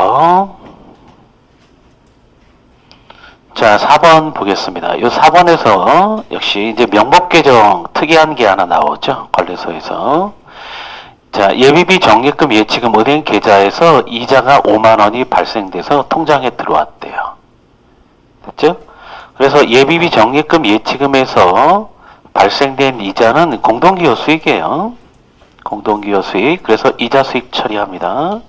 볼게요. 자, 4번 보겠습니다. 이 4번에서 역시 이제 명목계정 특이한 게 하나 나오죠. 관례서에서. 자, 예비비 적립금 예치금 은행 계좌에서 이자가 5만 원이 발생돼서 통장에 들어왔대요. 됐죠? 그래서 예비비 적립금 예치금에서 발생된 이자는 공동기여 수익이에요. 공동기여 수익. 그래서 이자 수익 처리합니다.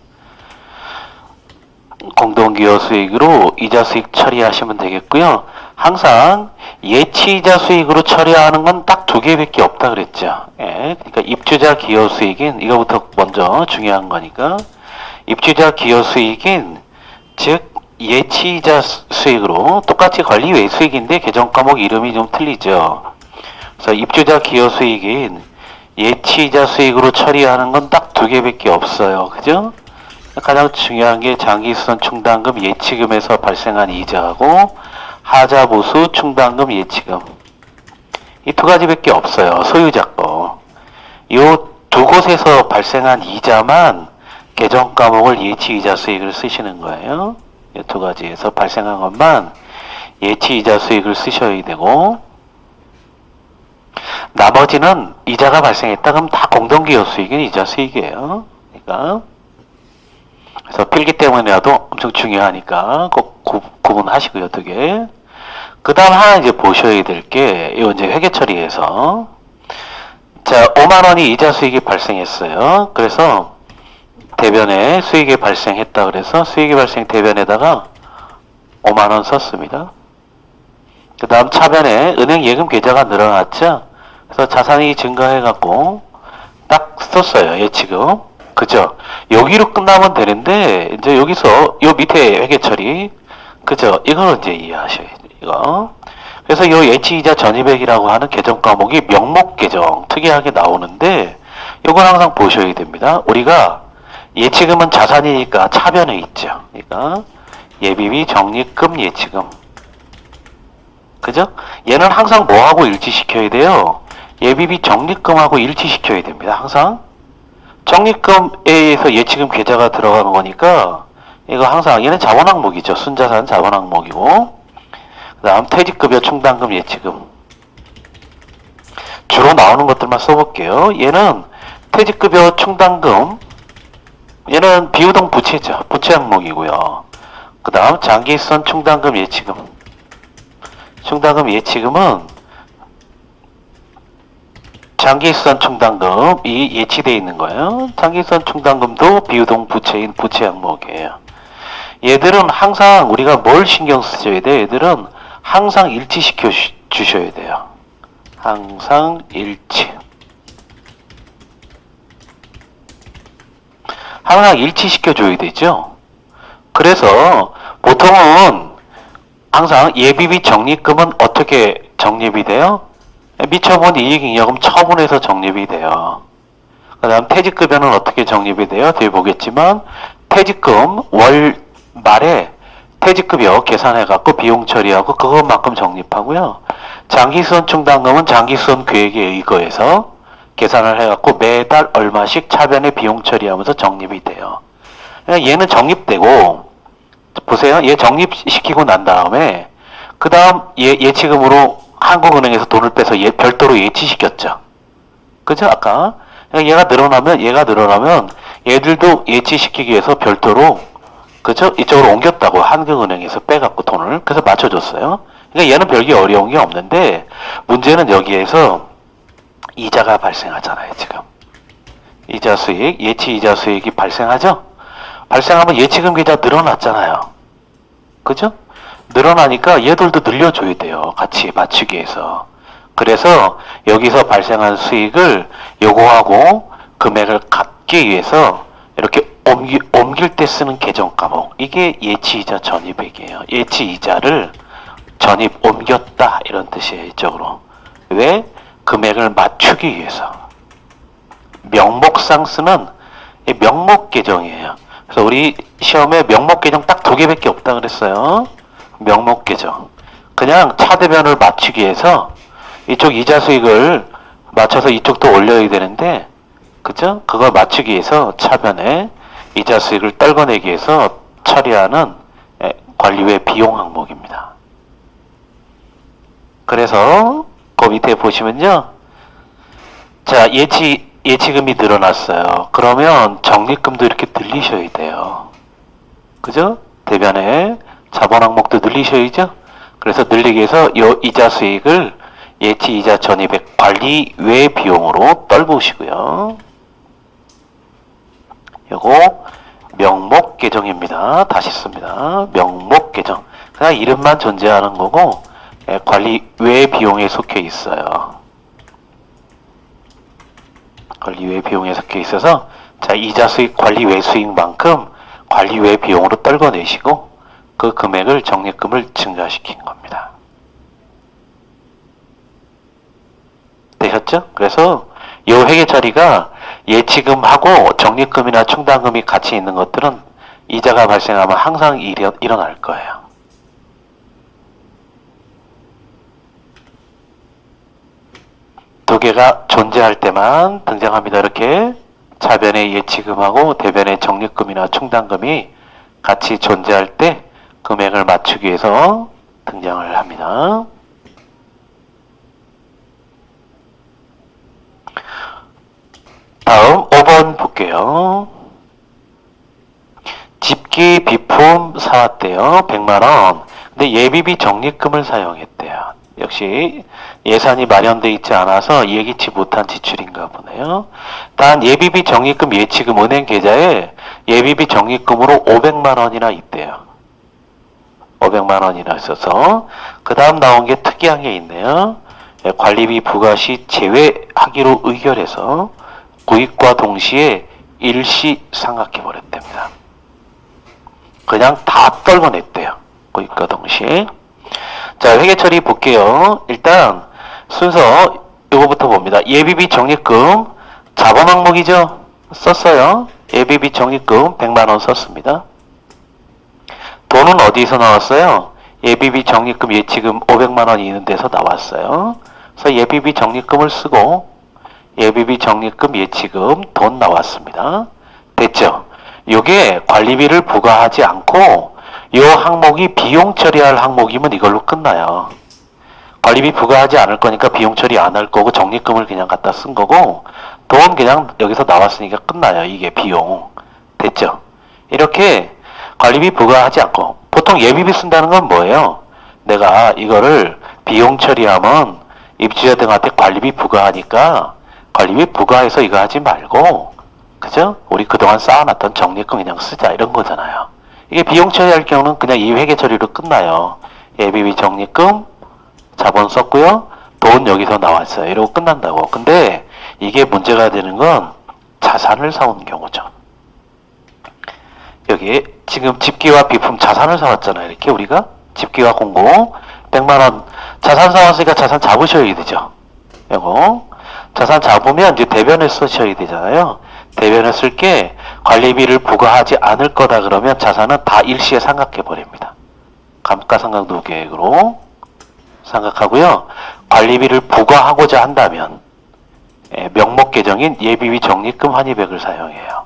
공동기여 수익으로 이자 수익 처리하시면 되겠고요. 항상 예치이자 수익으로 처리하는 건 딱 두 개밖에 없다 그랬죠. 예, 그러니까 입주자 기여 수익인, 이거부터 먼저 중요한 거니까, 입주자 기여 수익인, 즉 예치이자 수익으로 똑같이 권리 외 수익인데 계정 과목 이름이 좀 틀리죠. 그래서 입주자 기여 수익인 예치이자 수익으로 처리하는 건 딱 두 개밖에 없어요. 그죠? 가장 중요한 게 장기수선 충당금 예치금에서 발생한 이자하고 하자보수 충당금 예치금, 이 두 가지밖에 없어요. 소유자 거. 이 두 곳에서 발생한 이자만 계정 과목을 예치이자 수익을 쓰시는 거예요. 이 두 가지에서 발생한 것만 예치이자 수익을 쓰셔야 되고, 나머지는 이자가 발생했다 그럼 다 공동기여 수익인 이자 수익이에요. 그러니까 그래서 필기 때문에라도 엄청 중요하니까 꼭 구분하시고요, 두 개. 그 다음 하나 이제 보셔야 될 게, 이거 이제 회계 처리에서. 자, 5만원이 이자 수익이 발생했어요. 그래서 대변에 수익이 발생했다 그래서 수익이 발생 대변에다가 5만원 썼습니다. 그 다음 차변에 은행 예금 계좌가 늘어났죠. 그래서 자산이 증가해갖고 딱 썼어요, 예치금. 그죠? 여기로 끝나면 되는데, 이제 여기서, 요 밑에 회계 처리. 그죠? 이거는 이제 이해하셔야 돼요, 이거. 그래서 요 예치이자 전입액이라고 하는 계정 과목이 명목 계정 특이하게 나오는데, 요건 항상 보셔야 됩니다. 우리가 예치금은 자산이니까 차변에 있죠. 그러니까 예비비 적립금 예치금. 그죠? 얘는 항상 뭐하고 일치시켜야 돼요? 예비비 적립금하고 일치시켜야 됩니다. 항상. 적립금에 의해서 예치금 계좌가 들어가는 거니까 이거 항상, 얘는 자본 항목이죠. 순자산 자본 항목이고, 그 다음 퇴직급여 충당금 예치금. 주로 나오는 것들만 써볼게요. 얘는 퇴직급여 충당금, 얘는 비우동 부채죠. 부채 항목이고요. 그 다음 장기수선 충당금 예치금. 충당금 예치금은 장기수선 충당금이 예치되어 있는 거예요. 장기수선 충당금도 비우동 부채인 부채 항목이에요. 얘들은 항상 우리가 뭘 신경 쓰셔야 돼요? 얘들은 항상 일치시켜 주셔야 돼요. 항상 일치. 항상 일치시켜 줘야 되죠. 그래서 보통은 항상 예비비 적립금은 어떻게 적립이 돼요? 미처분 이익잉여금 처분해서 적립이 돼요. 그 다음 퇴직급여는 어떻게 적립이 돼요? 뒤에 보겠지만 퇴직금 월 말에 퇴직급여 계산해갖고 비용 처리하고 그것만큼 적립하고요. 장기수선 충당금은 장기수선 계획에 의거해서 계산을 해갖고 매달 얼마씩 차변에 비용 처리하면서 적립이 돼요. 얘는 적립되고, 보세요. 얘 적립시키고 난 다음에 그 다음 예치금으로 한국은행에서 돈을 빼서 얘 별도로 예치시켰죠. 그죠? 아까 얘가 늘어나면 얘들도 예치시키기 위해서 별도로, 그죠? 이쪽으로 옮겼다고, 한국은행에서 빼갖고 돈을. 그래서 맞춰줬어요. 그러니까 얘는 별게 어려운 게 없는데, 문제는 여기에서 이자가 발생하잖아요, 지금. 이자 수익, 예치이자 수익이 발생하죠? 발생하면 예치금 계좌 늘어났잖아요. 그죠? 늘어나니까 얘들도 늘려줘야 돼요. 같이 맞추기 위해서. 그래서 여기서 발생한 수익을 요거하고 금액을 갚기 위해서 이렇게 옮길 때 쓰는 계정 과목. 이게 예치이자 전입액이에요. 예치이자를 전입 옮겼다, 이런 뜻이에요, 이쪽으로. 왜? 금액을 맞추기 위해서. 명목상 쓰는 명목 계정이에요. 그래서 우리 시험에 명목 계정 딱 두 개밖에 없다 그랬어요. 명목 계정. 그냥 차대변을 맞추기 위해서 이쪽 이자 수익을 맞춰서 이쪽도 올려야 되는데, 그죠? 그걸 맞추기 위해서 차변에 이자 수익을 떨궈내기 위해서 처리하는 관리외 비용 항목입니다. 그래서 그 밑에 보시면요. 자, 예치금이 늘어났어요. 그러면 적립금도 이렇게 늘리셔야 돼요. 그죠? 대변에 자본 항목도 늘리셔야죠. 그래서 늘리기 위해서 요 이자 수익을 예치 이자 전입액 관리 외 비용으로 떨구시고요. 요거 명목 계정입니다. 다시 씁니다. 명목 계정. 그냥 이름만 존재하는 거고 관리 외 비용에 속해 있어요. 관리 외 비용에 속해 있어서 자, 이자 수익 관리 외 수익만큼 관리 외 비용으로 떨궈내시고 그 금액을 적립금을 증가시킨 겁니다. 되셨죠? 그래서 이 회계 처리가 예치금하고 적립금이나 충당금이 같이 있는 것들은 이자가 발생하면 항상 일어날 거예요. 두 개가 존재할 때만 등장합니다. 이렇게 차변의 예치금하고 대변의 적립금이나 충당금이 같이 존재할 때 금액을 맞추기 위해서 등장을 합니다. 다음 5번 볼게요. 집기 비품 사왔대요. 100만원. 근데 예비비 적립금을 사용했대요. 역시 예산이 마련되어 있지 않아서 예기치 못한 지출인가 보네요. 단 예비비 적립금 예치금 은행 계좌에 예비비 적립금으로 500만원이나 있대요. 500만원이나 있어서 그 다음 나온 게 특이한 게 있네요. 관리비 부과 시 제외하기로 의결해서 구입과 동시에 일시 상각해 버렸답니다. 그냥 다 떨궈냈대요. 구입과 동시에. 자, 회계처리 볼게요. 일단 순서 이거부터 봅니다. 예비비 적립금 자본 항목이죠. 썼어요. 예비비 적립금 100만원 썼습니다. 돈은 어디서 나왔어요? 예비비 적립금 예치금 500만원이 있는 데서 나왔어요. 그래서 예비비 적립금을 쓰고 예비비 적립금 예치금 돈 나왔습니다. 됐죠? 요게 관리비를 부과하지 않고 요 항목이 비용 처리할 항목이면 이걸로 끝나요. 관리비 부과하지 않을 거니까 비용 처리 안 할 거고 적립금을 그냥 갖다 쓴 거고 돈 그냥 여기서 나왔으니까 끝나요. 이게 비용. 됐죠? 이렇게 관리비 부과하지 않고 보통 예비비 쓴다는 건 뭐예요? 내가 이거를 비용 처리하면 입주자 등한테 관리비 부과하니까 관리비 부과해서 이거 하지 말고 그죠? 우리 그동안 쌓아놨던 적립금 그냥 쓰자 이런 거잖아요. 이게 비용 처리할 경우는 그냥 이 회계 처리로 끝나요. 예비비 적립금 자본 썼고요. 돈 여기서 나왔어요. 이러고 끝난다고. 근데 이게 문제가 되는 건 자산을 사온 경우죠. 여기 지금 집기와 비품 자산을 사왔잖아요. 이렇게 우리가 집기와 공고 100만원 자산 사왔으니까 자산 잡으셔야 되죠. 이거 자산 잡으면 이제 대변에 쓰셔야 되잖아요. 대변에 쓸 게 관리비를 부과하지 않을 거다 그러면 자산은 다 일시에 상각해 버립니다. 감가상각도 계획으로 상각하고요. 관리비를 부과하고자 한다면 명목 계정인 예비비 적립금 환입액을 사용해요.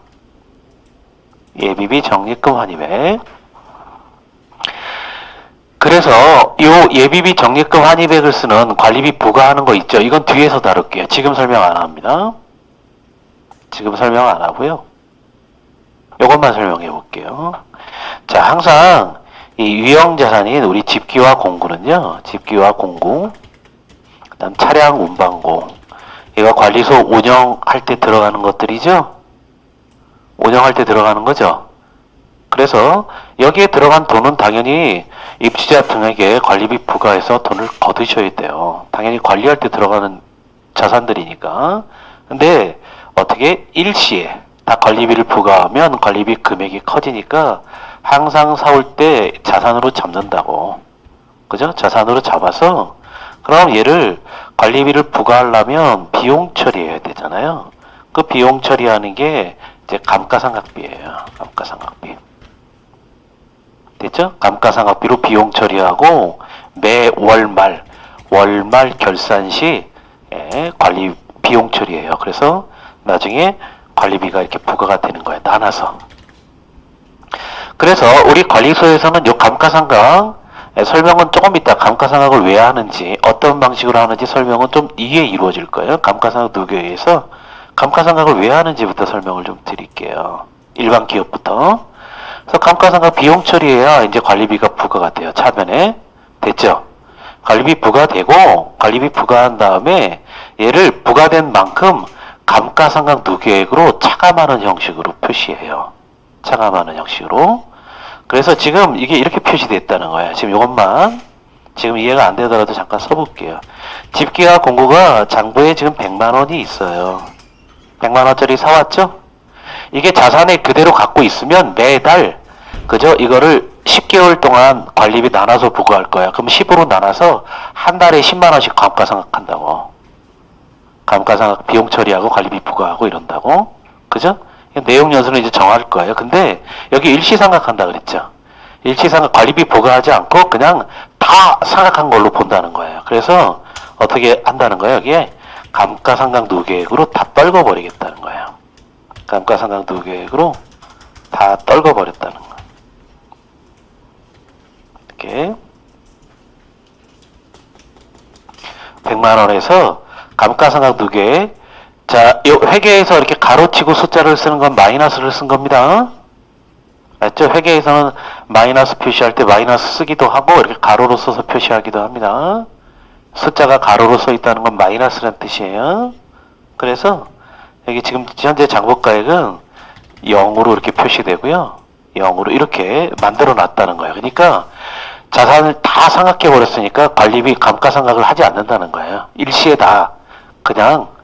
예비비 적립금 환입액. 그래서 요 예비비 적립금 환입액을 쓰는 관리비 부과하는 거 있죠. 이건 뒤에서 다룰게요. 지금 설명 안 합니다. 지금 설명 안 하고요. 요것만 설명해 볼게요. 자, 항상 이 유형자산인 우리 집기와 공구는요. 집기와 공구, 그다음 차량 운반고, 이거 관리소 운영할 때 들어가는 것들이죠. 운영할 때 들어가는 거죠. 그래서 여기에 들어간 돈은 당연히 입주자 등에게 관리비 부과해서 돈을 거두셔야 돼요. 당연히 관리할 때 들어가는 자산들이니까. 근데 어떻게 일시에 다 관리비를 부과하면 관리비 금액이 커지니까 항상 사올 때 자산으로 잡는다고. 그죠? 자산으로 잡아서 그럼 얘를 관리비를 부과하려면 비용 처리해야 되잖아요. 그 비용 처리하는 게 이제 감가상각비예요. 감가상각비. 됐죠? 감가상각비로 비용 처리하고 매 월말 결산 시 관리 비용 처리해요. 그래서 나중에 관리비가 이렇게 부과가 되는 거예요. 나눠서. 그래서 우리 관리소에서는 요 감가상각 설명은 조금 이따 감가상각을 왜 하는지 어떤 방식으로 하는지 설명은 좀 이에 이루어질 거예요. 감가상각 누계에서 감가상각을 왜 하는지부터 설명을 좀 드릴게요. 일반 기업부터. 그래서 감가상각 비용 처리해야 이제 관리비가 부과가 돼요. 차변에. 됐죠? 관리비 부과되고 관리비 부과한 다음에 얘를 부과된 만큼 감가상각 누계액으로 차감하는 형식으로 표시해요. 차감하는 형식으로. 그래서 지금 이게 이렇게 표시됐다는 거예요. 지금 이것만 지금 이해가 안 되더라도 잠깐 써볼게요. 집기와 공구가 장부에 지금 100만 원이 있어요. 100만 원짜리 사왔죠? 이게 자산에 그대로 갖고 있으면 매달 그죠? 이거를 10개월 동안 관리비 나눠서 부과할 거야. 그럼 10으로 나눠서 한 달에 10만 원씩 감가상각한다고. 감가상각 비용 처리하고 관리비 부과하고 이런다고. 그죠? 내용 연수는 이제 정할 거예요. 근데 여기 일시상각한다 그랬죠. 일시상각 관리비 부과하지 않고 그냥 다 상각한 걸로 본다는 거예요. 그래서 어떻게 한다는 거예요? 여기에 감가상각 누계액으로 다 떨궈버리겠다는 거예요. 감가상각 누계액으로 다 떨궈버렸다는 거예요. 이렇게 100만 원에서 감가상각 누계액 자, 요 회계에서 이렇게 가로치고 숫자를 쓰는 건 마이너스를 쓴 겁니다. 맞죠? 회계에서는 마이너스 표시할 때 마이너스 쓰기도 하고 이렇게 가로로 써서 표시하기도 합니다. 숫자가 가로로 써 있다는 건 마이너스라는 뜻이에요. 그래서 여기 지금 현재 장부가액은 0으로 이렇게 표시되고요. 0으로 이렇게 만들어 놨다는 거예요. 그러니까 자산을 다 상각해 버렸으니까 관리비 감가상각을 하지 않는다는 거예요. 일시에 다 그냥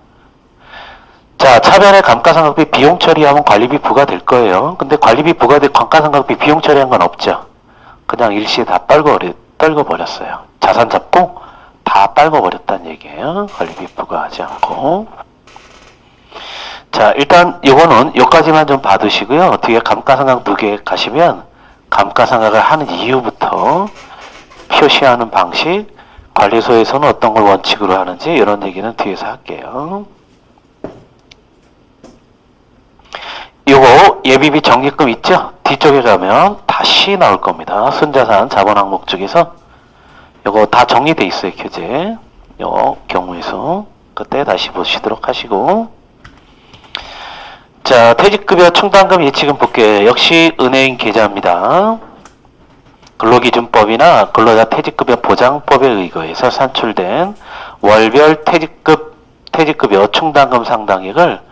자, 차변에 감가상각비 비용 처리하면 관리비 부과될 거예요. 근데 관리비 부과된 감가상각비 비용 처리한 건 없죠. 그냥 일시에 다 떨궈버렸어요. 자산 잡고 다 빨궈버렸다는 얘기예요. 관리비 부과하지 않고. 자, 일단 요거는 요까지만 좀 봐두시고요. 뒤에 감가상각 누계 가시면 감가상각을 하는 이유부터 표시하는 방식, 관리소에서는 어떤 걸 원칙으로 하는지 이런 얘기는 뒤에서 할게요. 요거 예비비 적립금 있죠? 뒤쪽에 가면 다시 나올 겁니다. 순자산 자본 항목 쪽에서 요거 다 정리돼 있어요. 교재 요 경우에서 그때 다시 보시도록 하시고 자 퇴직급여 충당금 예치금 볼게요. 역시 은행 계좌입니다. 근로기준법이나 근로자 퇴직급여 보장법에 의거해서 산출된 월별 퇴직급여 충당금 상당액을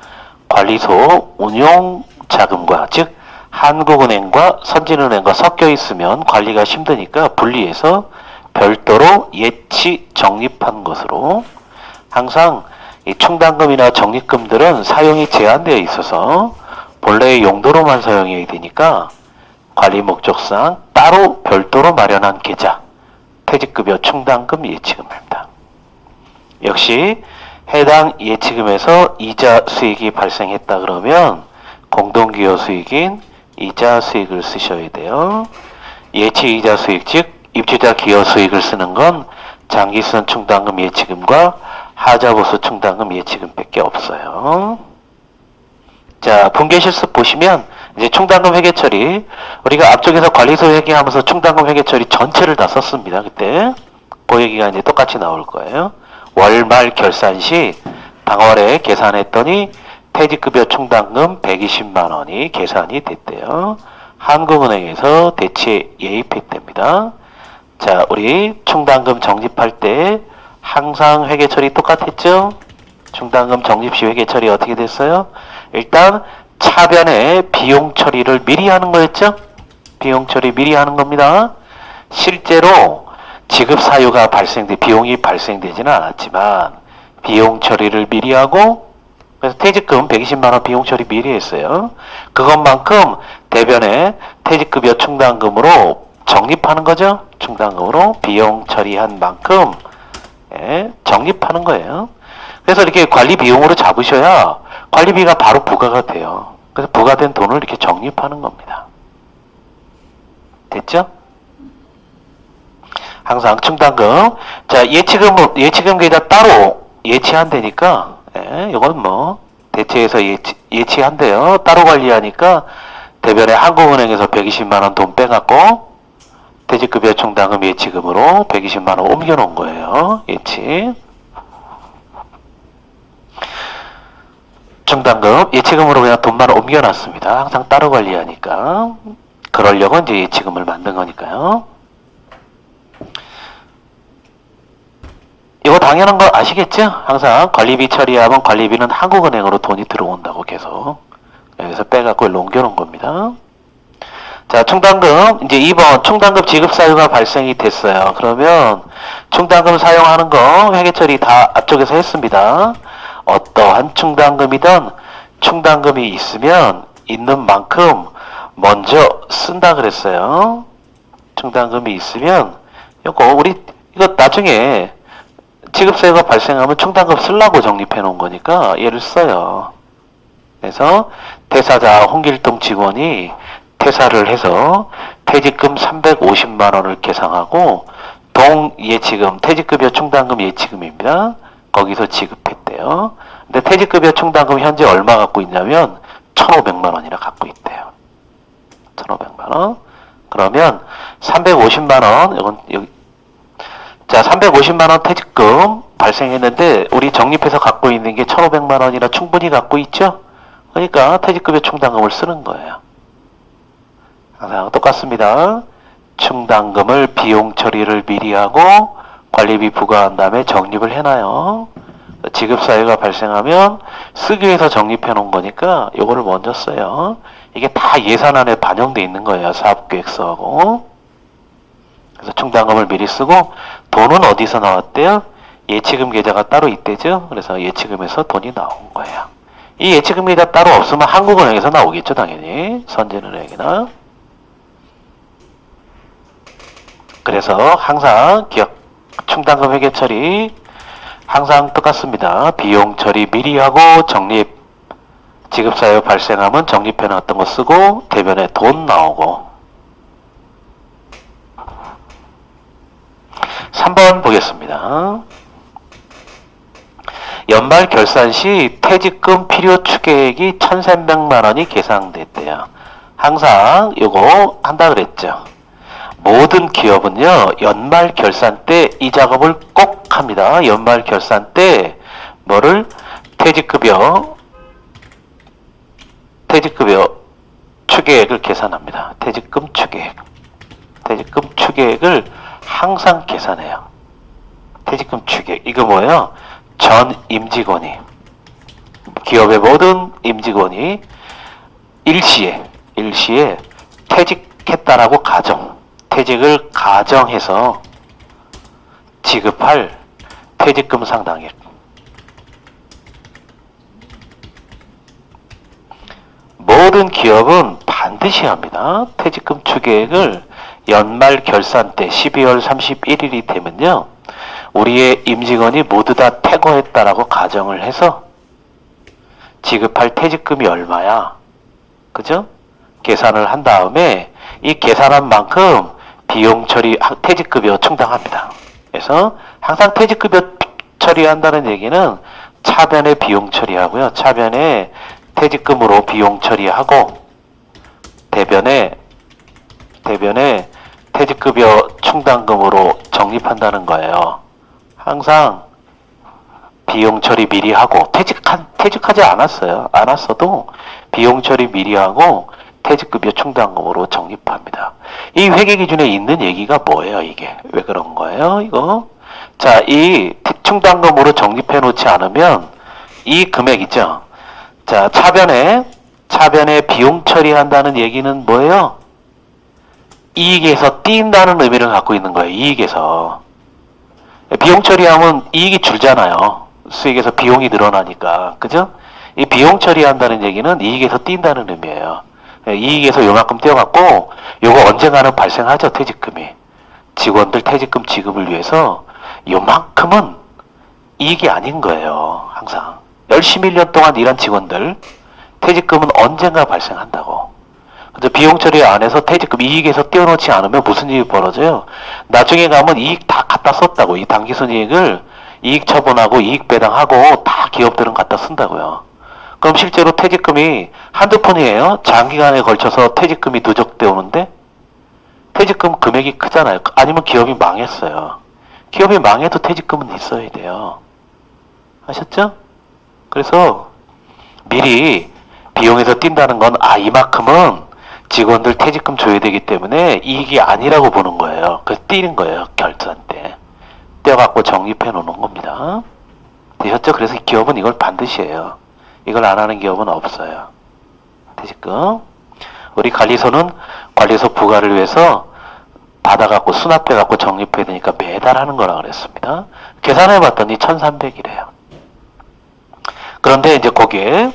관리소 운용자금과 즉 한국은행과 선진은행과 섞여 있으면 관리가 힘드니까 분리해서 별도로 예치 적립한 것으로 항상 이 충당금이나 적립금들은 사용이 제한되어 있어서 본래의 용도로만 사용해야 되니까 관리 목적상 따로 별도로 마련한 계좌 퇴직급여 충당금 예치금입니다. 역시 해당 예치금에서 이자 수익이 발생했다 그러면 공동기여 수익인 이자 수익을 쓰셔야 돼요. 예치 이자 수익 즉 입주자 기여 수익을 쓰는 건 장기순 충당금 예치금과 하자보수 충당금 예치금밖에 없어요. 자, 분계실습 보시면 이제 충당금 회계처리 우리가 앞쪽에서 관리소 회계하면서 충당금 회계처리 전체를 다 썼습니다. 그때 그 얘기가 이제 똑같이 나올 거예요. 월말 결산 시 당월에 계산했더니 퇴직급여 충당금 120만 원이 계산이 됐대요. 한국은행에서 대체 예입했답니다. 자, 우리 충당금 적립할 때 항상 회계처리 똑같았죠? 충당금 적립 시 회계처리 어떻게 됐어요? 일단 차변에 비용 처리를 미리 하는 거였죠? 비용 처리 미리 하는 겁니다. 실제로 지급 사유가 비용이 발생되지는 않았지만 비용 처리를 미리 하고 그래서 퇴직금 120만 원 비용 처리 미리 했어요. 그것만큼 대변에 퇴직급여 충당금으로 적립하는 거죠. 충당금으로 비용 처리한 만큼 적립하는 거예요. 그래서 이렇게 관리 비용으로 잡으셔야 관리비가 바로 부과가 돼요. 그래서 부과된 돈을 이렇게 적립하는 겁니다. 됐죠? 항상 충당금. 자, 예치금 계좌 따로 예치한다니까, 이건 뭐, 대체해서 예치한대요. 따로 관리하니까, 대변에 한국은행에서 120만원 돈 빼갖고 퇴직급여 충당금 예치금으로 120만원 옮겨놓은 거예요. 예치. 충당금 예치금으로 그냥 돈만 옮겨놨습니다. 항상 따로 관리하니까. 그러려고 이제 예치금을 만든 거니까요. 이거 당연한 거 아시겠죠? 항상 관리비 처리하면 관리비는 한국은행으로 돈이 들어온다고 계속. 여기서 빼갖고 일로 옮겨놓은 겁니다. 자, 충당금. 이제 2번 충당금 지급 사유가 발생이 됐어요. 그러면 충당금 사용하는 거 회계처리 다 앞쪽에서 했습니다. 어떠한 충당금이든 충당금이 있으면 있는 만큼 먼저 쓴다 그랬어요. 충당금이 있으면 이거 나중에 지급사유가 발생하면 충당금 쓰려고 적립해 놓은 거니까 얘를 써요. 그래서 퇴사자 홍길동 직원이 퇴사를 해서 퇴직금 350만 원을 계상하고 동예치금, 퇴직급여 충당금 예치금입니다. 거기서 지급했대요. 근데 퇴직급여 충당금 현재 얼마 갖고 있냐면 1,500만 원이나 갖고 있대요. 1,500만 원. 그러면 350만 원, 이건 여기 자, 350만 원 퇴직금 발생했는데 우리 적립해서 갖고 있는 게 1,500만 원이나 충분히 갖고 있죠? 그러니까 퇴직급여 충당금을 쓰는 거예요. 항상 똑같습니다. 충당금을 비용 처리를 미리 하고 관리비 부과한 다음에 적립을 해놔요. 지급사유가 발생하면 쓰기 위해서 적립해 놓은 거니까 요거를 먼저 써요. 이게 다 예산안에 반영돼 있는 거예요. 사업계획서하고. 그래서 충당금을 미리 쓰고 돈은 어디서 나왔대요? 예치금 계좌가 따로 있대죠. 그래서 예치금에서 돈이 나온 거예요. 이 예치금 계좌 따로 없으면 한국은행에서 나오겠죠. 당연히. 선진은행이나. 그래서 항상 충당금 회계 처리 항상 똑같습니다. 비용 처리 미리 하고 적립 지급사유 발생하면 적립해 놨던 거 쓰고 대변에 돈 나오고. 3번 보겠습니다. 연말 결산 시 퇴직금 필요 추계액이 1,300만 원이 계상됐대요. 항상 요거 한다 그랬죠. 모든 기업은요, 연말 결산 때 이 작업을 꼭 합니다. 연말 결산 때 뭐를? 퇴직급여 추계액을 계산합니다. 퇴직금 추계액을 항상 계산해요. 퇴직금 추계액. 이거 뭐예요? 전 임직원이, 기업의 모든 임직원이 일시에 퇴직했다라고 퇴직을 가정해서 지급할 퇴직금 상당액. 모든 기업은 반드시 합니다. 퇴직금 추계액을 연말 결산 때 12월 31일이 되면요, 우리의 임직원이 모두 다 퇴거했다라고 가정을 해서 지급할 퇴직금이 얼마야, 그죠? 계산을 한 다음에 이 계산한 만큼 비용 처리 퇴직급여 충당합니다. 그래서 항상 퇴직급여 처리한다는 얘기는 차변에 비용 처리하고요, 차변에 퇴직금으로 비용 처리하고 대변에 퇴직급여 충당금으로 적립한다는 거예요. 항상 비용 처리 미리 하고 퇴직하지 않았어도 비용 처리 미리 하고 퇴직급여 충당금으로 적립합니다. 이 회계 기준에 있는 얘기가 뭐예요? 이게 왜 그런 거예요? 이거 자, 이 충당금으로 적립해 놓지 않으면 이 금액 있죠? 자, 차변에 비용 처리한다는 얘기는 뭐예요? 이익에서 띈다는 의미를 갖고 있는 거예요. 이익에서. 비용 처리하면 이익이 줄잖아요. 수익에서 비용이 늘어나니까. 그죠? 이 비용 처리한다는 얘기는 이익에서 띈다는 의미예요. 이익에서 요만큼 떼어갖고 요거 언젠가는 발생하죠. 퇴직금이. 직원들 퇴직금 지급을 위해서 요만큼은 이익이 아닌 거예요. 항상. 열심히 1년 동안 일한 직원들 퇴직금은 언젠가 발생한다고. 근데 비용 처리 안 해서 퇴직금 이익에서 떼어놓지 않으면 무슨 일이 벌어져요? 나중에 가면 이익 다 갖다 썼다고. 이 당기순이익을 이익 처분하고 이익 배당하고 다 기업들은 갖다 쓴다고요. 그럼 실제로 퇴직금이 한두 푼이에요. 장기간에 걸쳐서 퇴직금이 누적돼 오는데 퇴직금 금액이 크잖아요. 아니면 기업이 망했어요. 기업이 망해도 퇴직금은 있어야 돼요. 아셨죠? 그래서 미리 비용에서 뛴다는 건 이만큼은 직원들 퇴직금 줘야 되기 때문에 이익이 아니라고 보는 거예요. 그래서 뛰는 거예요. 결산 때. 떼어갖고 적립해 놓는 겁니다. 되셨죠? 그래서 기업은 이걸 반드시 해요. 이걸 안 하는 기업은 없어요. 퇴직금. 우리 관리소는 관리소 부가를 위해서 받아갖고 수납해갖고 적립해야 되니까 매달 하는 거라 그랬습니다. 계산해봤더니 1300이래요. 그런데 이제 거기에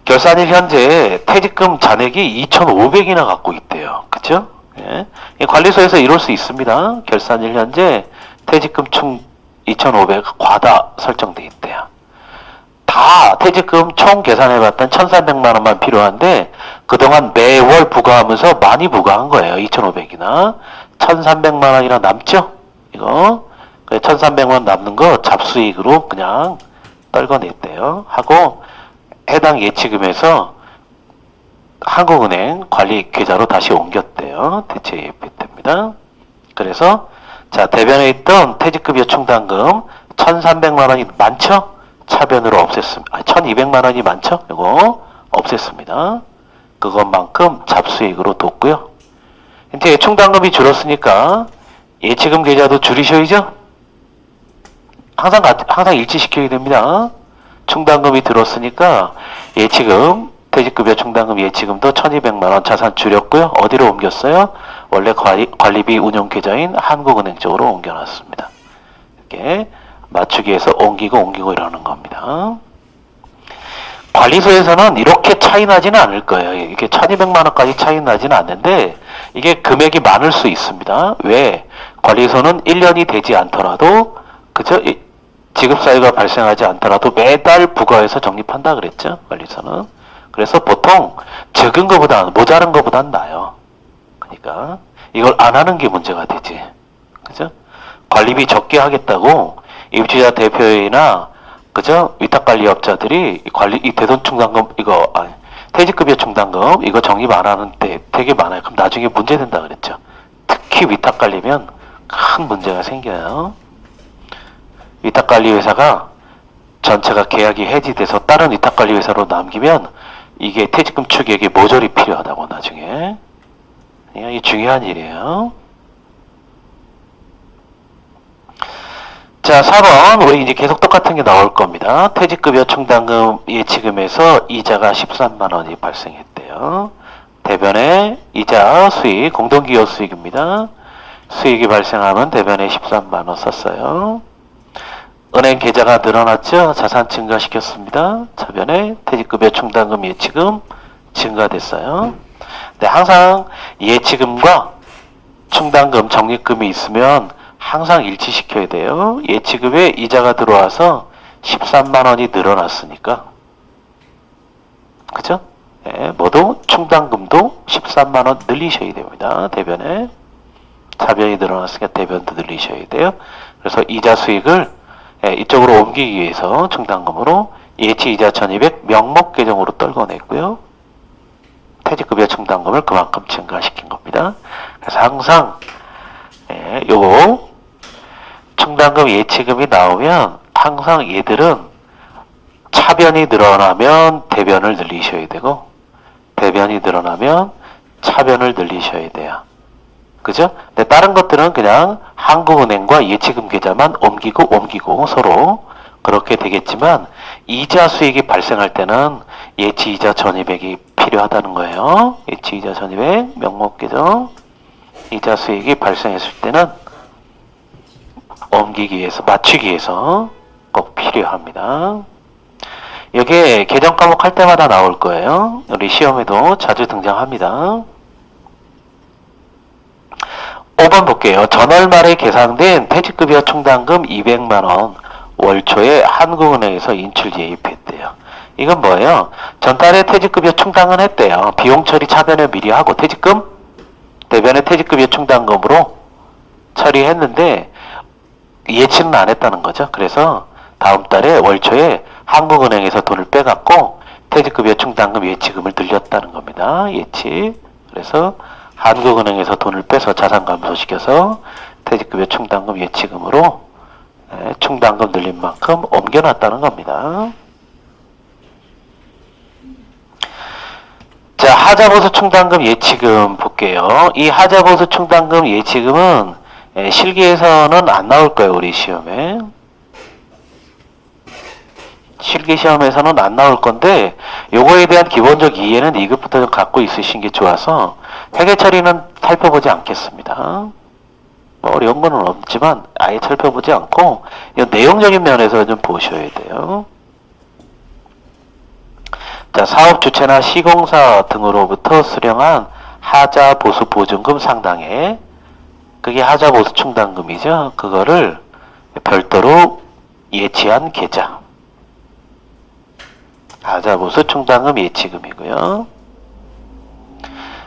결산일 현재 퇴직금 잔액이 2500이나 갖고 있대요. 그쵸? 예. 관리소에서 이럴 수 있습니다. 결산일 현재 퇴직금 총 2500 과다 설정돼 있대요. 다 퇴직금 총 계산해봤더니 1300만원만 필요한데 그동안 매월 부과하면서 많이 부과한 거예요. 2500이나 1300만원이나 남죠? 이거 1300만 남는 거 잡수익으로 그냥 떨궈냈대요. 하고 해당 예치금에서 한국은행 관리 계좌로 다시 옮겼대요. 대체 예입 때입니다. 그래서 자 대변에 있던 퇴직급여 충당금 1300만원이 많죠? 차변으로 없앴습니다. 1200만원이 많죠? 이거 없앴습니다. 그것만큼 잡수익으로 뒀고요. 이제 충당금이 줄었으니까 예치금 계좌도 줄이셔야죠? 항상 일치시켜야 됩니다. 충당금이 들었으니까 예치금, 퇴직급여 충당금 예치금도 1200만원 자산 줄였고요. 어디로 옮겼어요? 원래 관리비 운용계좌인 한국은행 쪽으로 옮겨놨습니다. 이렇게 맞추기 위해서 옮기고 이러는 겁니다. 관리소에서는 이렇게 차이 나지는 않을 거예요. 이게 1200만원까지 차이 나지는 않는데 이게 금액이 많을 수 있습니다. 왜? 관리소는 1년이 되지 않더라도 그죠? 지급사유가 발생하지 않더라도 매달 부과해서 적립한다 그랬죠. 관리소는. 그래서 보통 적은 것보다 모자란 것보단 나아요. 그러니까 이걸 안 하는 게 문제가 되지. 그죠? 관리비 적게 하겠다고 입주자 대표회의나 그죠? 위탁관리업자들이 이 대돈 충당금 퇴직급여 충당금 이거 적립 안 하는 데 되게 많아요. 그럼 나중에 문제 된다 그랬죠. 특히 위탁관리면 큰 문제가 생겨요. 위탁관리회사가 전체가 계약이 해지돼서 다른 위탁관리회사로 남기면 이게 퇴직금 추격이 모조리 필요하다고 나중에. 이게 중요한 일이에요. 자, 4번 우리 이제 계속 똑같은 게 나올 겁니다. 퇴직급여 충당금 예치금에서 이자가 13만원이 발생했대요. 대변에 이자 수익, 공동기업 수익입니다. 수익이 발생하면 대변에 13만원 썼어요. 은행 계좌가 늘어났죠? 자산 증가시켰습니다. 차변에 퇴직급여 충당금 예치금 증가됐어요. 네, 항상 예치금과 충당금, 적립금이 있으면 항상 일치시켜야 돼요. 예치금에 이자가 들어와서 13만원이 늘어났으니까. 그죠? 네, 모두 충당금도 13만원 늘리셔야 됩니다. 대변에. 차변이 늘어났으니까 대변도 늘리셔야 돼요. 그래서 이자 수익을 이쪽으로 옮기기 위해서 충당금으로 예치이자 1200 명목 계정으로 떨궈냈고요. 퇴직급여 충당금을 그만큼 증가시킨 겁니다. 그래서 항상 요거 충당금 예치금이 나오면 항상 얘들은 차변이 늘어나면 대변을 늘리셔야 되고 대변이 늘어나면 차변을 늘리셔야 돼요. 그죠? 근데 다른 것들은 그냥 한국은행과 예치금 계좌만 옮기고 서로 그렇게 되겠지만 이자 수익이 발생할 때는 예치이자 1200이 필요하다는 거예요. 예치이자 1200 명목계정 이자 수익이 발생했을 때는 옮기기 위해서 맞추기 위해서 꼭 필요합니다. 이게 계정 과목 할 때마다 나올 거예요. 우리 시험에도 자주 등장합니다. 5번 볼게요. 전월 말에 계상된 퇴직급여 충당금 200만원 월초에 한국은행에서 인출 예입했대요. 이건 뭐예요? 전달에 퇴직급여 충당은 했대요. 비용 처리 차변을 미리 하고 퇴직금, 대변에 퇴직급여 충당금으로 처리했는데 예치는 안 했다는 거죠. 그래서 다음 달에 월초에 한국은행에서 돈을 빼갖고 퇴직급여 충당금 예치금을 늘렸다는 겁니다. 예치. 그래서 한국은행에서 돈을 빼서 자산 감소시켜서 퇴직급여 충당금 예치금으로 충당금 늘린 만큼 옮겨놨다는 겁니다. 자, 하자보수 충당금 예치금 볼게요. 이 하자보수 충당금 예치금은 실기에서는 안 나올 거예요, 우리 시험에. 실기 시험에서는 안 나올 건데, 요거에 대한 기본적 이해는 2급부터 좀 갖고 있으신 게 좋아서 회계 처리는 살펴보지 않겠습니다. 뭐 어려운 거는 없지만 아예 살펴보지 않고 이 내용적인 면에서 좀 보셔야 돼요. 자, 사업 주체나 시공사 등으로부터 수령한 하자 보수 보증금 상당액, 그게 하자 보수 충당금이죠. 그거를 별도로 예치한 계좌, 하자 보수 충당금 예치금이고요.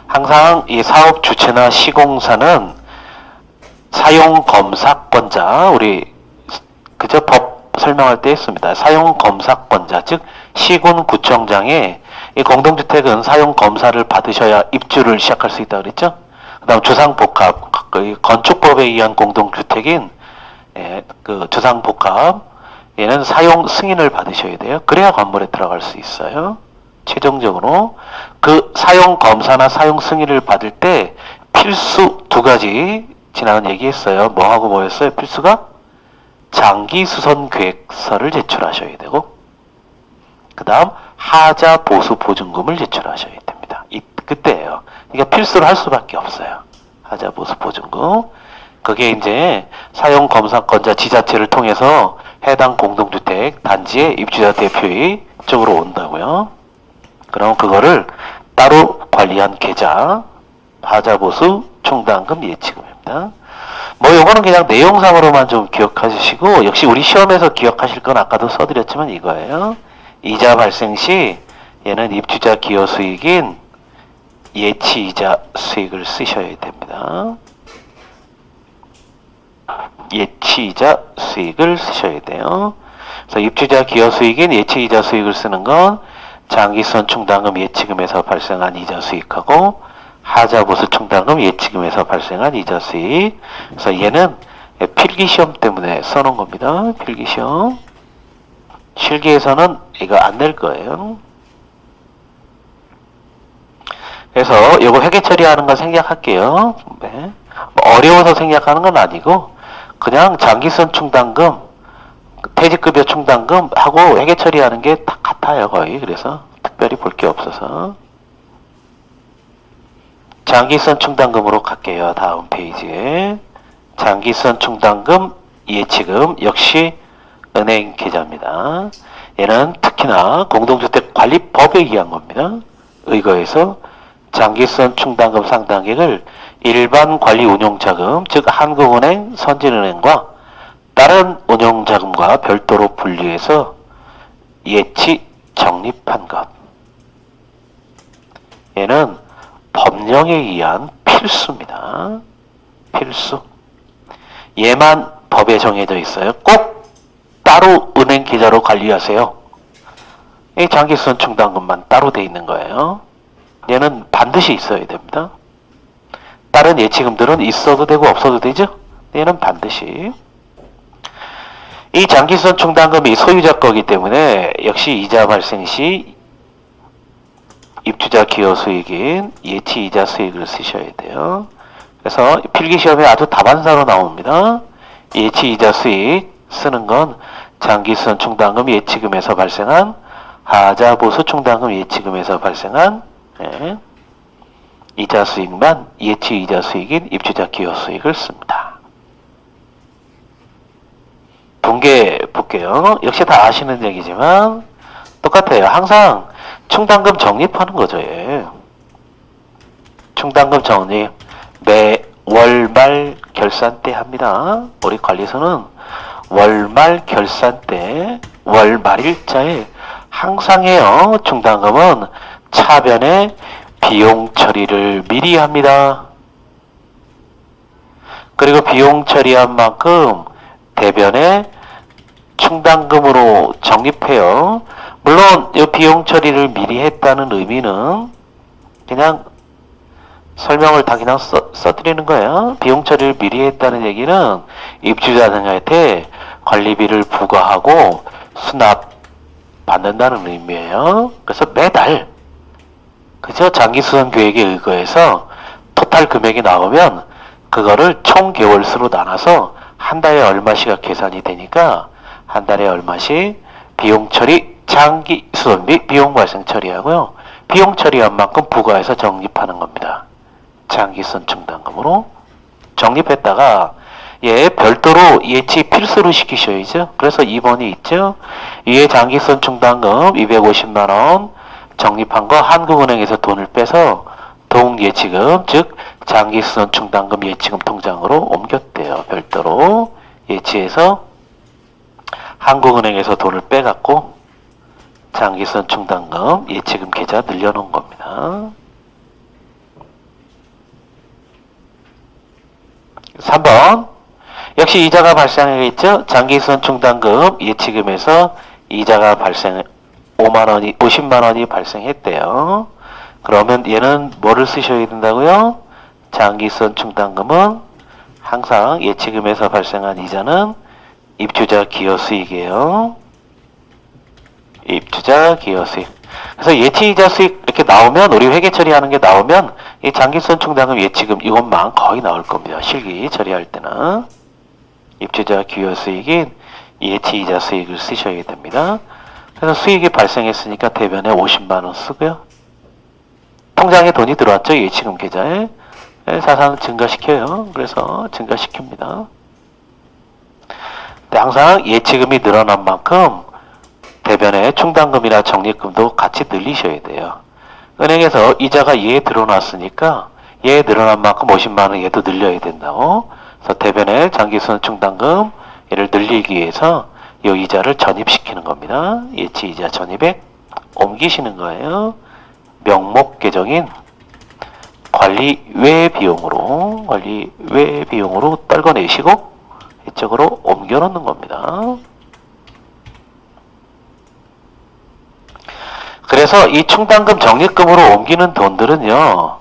항상 이 사업 주체나 시공사는 사용검사권자, 우리 그저 법 설명할 때 했습니다. 사용검사권자, 즉 시군구청장에 이 공동주택은 사용검사를 받으셔야 입주를 시작할 수 있다 그랬죠. 그 다음 주상복합, 건축법에 의한 공동주택인 그 주상복합, 얘는 사용 승인을 받으셔야 돼요. 그래야 건물에 들어갈 수 있어요. 최종적으로 그 사용검사나 사용 승인을 받을 때 필수 2가지 지난번 얘기했어요. 뭐하고 뭐였어요? 필수가 장기수선계획서를 제출하셔야 되고, 그 다음 하자 보수 보증금을 제출하셔야 됩니다. 그때예요. 그러니까 필수로 할 수밖에 없어요. 하자 보수 보증금. 그게 이제 사용검사권자 지자체를 통해서 해당 공동주택 단지의 입주자 대표의 쪽으로 온다고요. 그럼 그거를 따로 관리한 계좌, 하자 보수 충당금 예치금입니다. 뭐 요거는 그냥 내용상으로만 좀 기억하시고, 역시 우리 시험에서 기억하실 건 아까도 써드렸지만 이거예요. 이자 발생 시 얘는 입주자 기여 수익인 예치이자 수익을 쓰셔야 됩니다. 예치이자 수익을 쓰셔야 돼요. 그래서 입주자 기여 수익인 예치이자 수익을 쓰는 건 장기수선 충당금 예치금에서 발생한 이자 수익하고 하자보수 충당금 예치금에서 발생한 이자 수익. 그래서 얘는 필기시험 때문에 써놓은 겁니다. 필기시험. 실기에서는 이거 안 낼 거예요. 그래서 이거 회계 처리하는 거 생략할게요. 네. 뭐 어려워서 생략하는 건 아니고 그냥 장기수선 충당금, 퇴직급여 충당금 하고 회계 처리하는 게 다 같아요, 거의. 그래서 특별히 볼 게 없어서. 장기수선 충당금으로 갈게요. 다음 페이지에. 장기수선 충당금 예치금 역시 은행 계좌입니다. 얘는 특히나 공동주택관리법에 의한 겁니다. 의거해서 장기수선 충당금 상당액을 일반 관리 운용자금, 즉 한국은행, 선진은행과 다른 운용자금과 별도로 분리해서 예치 적립한 것. 얘는 법령에 의한 필수입니다. 필수. 얘만 법에 정해져 있어요. 꼭 따로 은행 계좌로 관리하세요. 이 장기수선 충당금만 따로 돼 있는 거예요. 얘는 반드시 있어야 됩니다. 다른 예치금들은 있어도 되고 없어도 되죠? 얘는 반드시. 이 장기수선 충당금이 소유자 거기 때문에 역시 이자 발생 시 입주자 기여 수익인 예치이자 수익을 쓰셔야 돼요. 그래서 필기시험에 아주 다반사로 나옵니다. 예치이자 수익 쓰는 건 장기수선 충당금 예치금에서 발생한 하자보수 충당금 예치금에서 발생한 이자 수익만 예치이자 수익인 입주자 기여 수익을 씁니다. 분계 볼게요. 역시 다 아시는 얘기지만 똑같아요. 항상 충당금 적립하는 거죠. 예. 충당금 적립 매 월말 결산 때 합니다. 우리 관리소는 월말 결산 때 월말일자에 항상 해요. 충당금은 차변에 비용 처리를 미리 합니다. 그리고 비용 처리한 만큼 대변에 충당금으로 적립해요. 물론 이 비용 처리를 미리 했다는 의미는 그냥 설명을 다 그냥 써드리는 거예요. 비용 처리를 미리 했다는 얘기는 입주자 등한테 관리비를 부과하고 수납 받는다는 의미예요. 그래서 매달 그죠? 장기수선 계획에 의거해서 토탈 금액이 나오면 그거를 총 개월수로 나눠서 한 달에 얼마씩가 계산이 되니까 한 달에 얼마씩 비용 처리 장기 수선비 비용 발생 처리하고요. 비용 처리한 만큼 부과해서 적립하는 겁니다. 장기 수선 충당금으로 적립했다가 얘 별도로 예치 필수로 시키셔야죠. 그래서 2번이 있죠. 위에 장기 수선 충당금 250만 원 적립한 거 한국은행에서 돈을 빼서 동예치금 즉 장기 수선 충당금 예치금 통장으로 옮겼대요. 별도로 예치해서 한국은행에서 돈을 빼갖고 장기 수선 충당금 예치금 계좌 늘려놓은 겁니다. 3번 역시 이자가 발생하겠죠. 장기 수선 충당금 예치금에서 이자가 발생 50만 원이 발생했대요. 그러면 얘는 뭐를 쓰셔야 된다고요? 장기 수선 충당금은 항상 예치금에서 발생한 이자는 입주자 기여 수익이에요. 입주자 기여 수익. 그래서 예치이자 수익 이렇게 나오면 우리 회계 처리하는 게 나오면 이 장기 수선 충당금 예치금 이것만 거의 나올 겁니다. 실기 처리할 때는 입주자 기여 수익인 예치이자 수익을 쓰셔야 됩니다. 그래서 수익이 발생했으니까 대변에 50만 원 쓰고요. 통장에 돈이 들어왔죠. 예치금 계좌에. 자산을 증가시켜요. 그래서 증가시킵니다. 근데 항상 예치금이 늘어난 만큼 대변에 충당금이나 적립금도 같이 늘리셔야 돼요. 은행에서 이자가 얘에 들어놨으니까 얘에 늘어난 만큼 50만 원 얘도 늘려야 된다고. 그래서 대변에 장기수선 충당금 얘를 늘리기 위해서 이 이자를 전입시키는 겁니다. 예치이자 전입액 옮기시는 거예요. 명목 계정인 관리 외 비용으로 떨궈내시고 이쪽으로 옮겨 놓는 겁니다. 그래서 이 충당금 적립금으로 옮기는 돈들은요.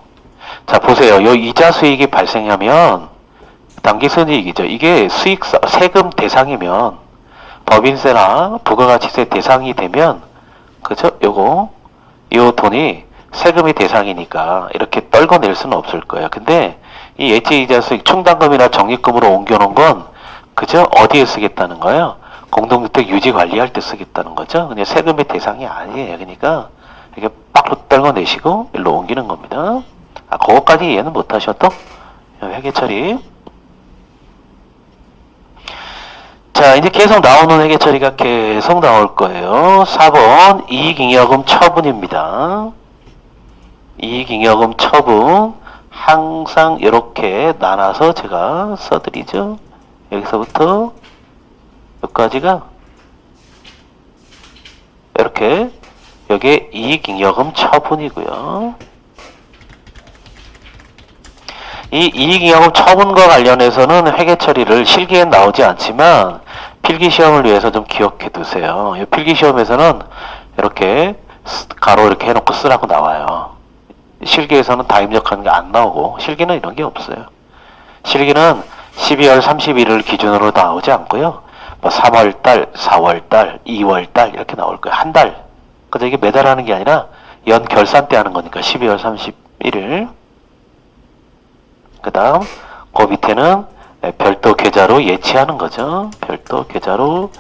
자 보세요. 이 이자 수익이 발생하면 당기순이익이죠. 이게 수익 세금 대상이면 법인세나 부가가치세 대상이 되면 그죠? 요 돈이 세금이 대상이니까 이렇게 떨궈낼 수는 없을 거예요. 근데 이 예치이자 수익 충당금이나 적립금으로 옮겨놓은 건 그죠? 어디에 쓰겠다는 거예요? 공동주택 유지 관리할 때 쓰겠다는 거죠. 그냥 세금의 대상이 아니에요. 그러니까 이렇게 빡 떨궈내시고 일로 옮기는 겁니다. 그거까지 이해는 못하셔도 회계 처리. 자, 이제 계속 나오는 회계 처리가 계속 나올 거예요. 4번 이익잉여금 처분입니다. 이익잉여금 처분 항상 이렇게 나눠서 제가 써드리죠. 여기서부터 여기까지가 이렇게 여기에 이익잉여금 처분이고요. 이 이익잉여금 처분과 관련해서는 회계 처리를 실기엔 나오지 않지만 필기시험을 위해서 좀 기억해 두세요. 이 필기시험에서는 이렇게 가로 이렇게 해놓고 쓰라고 나와요. 실기에서는 다 입력하는 게 안 나오고 실기는 이런 게 없어요. 실기는 12월 31일 기준으로 나오지 않고요. 뭐 3월달, 4월달, 2월달 이렇게 나올 거예요. 한 달. 그래서 이게 매달 하는 게 아니라 연 결산 때 하는 거니까 12월 31일. 그 다음 그 밑에는 별도 계좌로 예치하는 거죠. 별도 계좌로